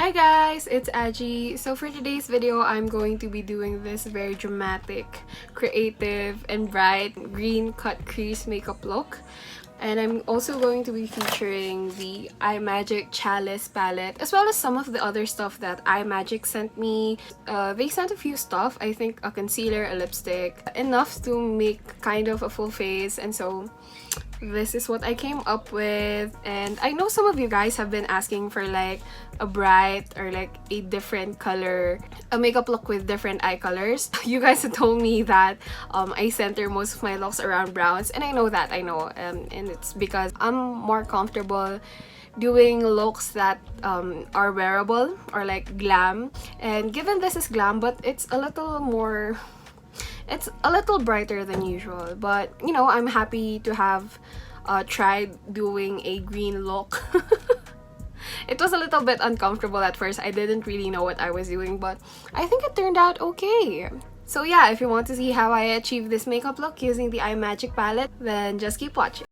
Hi guys, it's Agi. So for today's video, I'm going to be doing this very dramatic, creative, and bright green cut crease makeup look. And I'm also going to be featuring the imagic chalice palette, as well as some of the other stuff that imagic sent me. They sent a few stuff, I think a concealer, a lipstick, enough to make kind of a full face, and so this is what I came up with. And I know some of you guys have been asking for like a bright or like a different color, a makeup look with different eye colors. You guys have told me that I center most of my looks around browns, and I know that, and it's because I'm more comfortable doing looks that are wearable or like glam. And given this is glam, but it's a little more, it's a little brighter than usual, but you know, I'm happy to have tried doing a green look. It was a little bit uncomfortable at first. I didn't really know what I was doing, but I think it turned out okay. So yeah, if you want to see how I achieved this makeup look using the imagic palette, then just keep watching.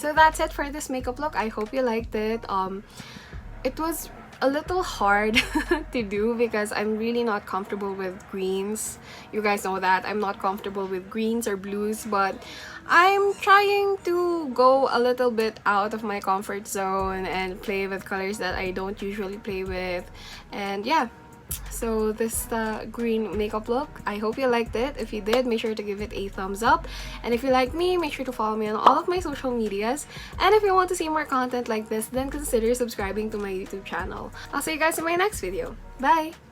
So that's it for this makeup look. I hope you liked it. It was a little hard to do because I'm really not comfortable with greens. You guys know that I'm not comfortable with greens or blues, but I'm trying to go a little bit out of my comfort zone and play with colors that I don't usually play with. And yeah, so this green makeup look. I hope you liked it. If you did, make sure to give it a thumbs up. And if you like me, make sure to follow me on all of my social medias. And if you want to see more content like this, then consider subscribing to my YouTube channel. I'll see you guys in my next video. Bye!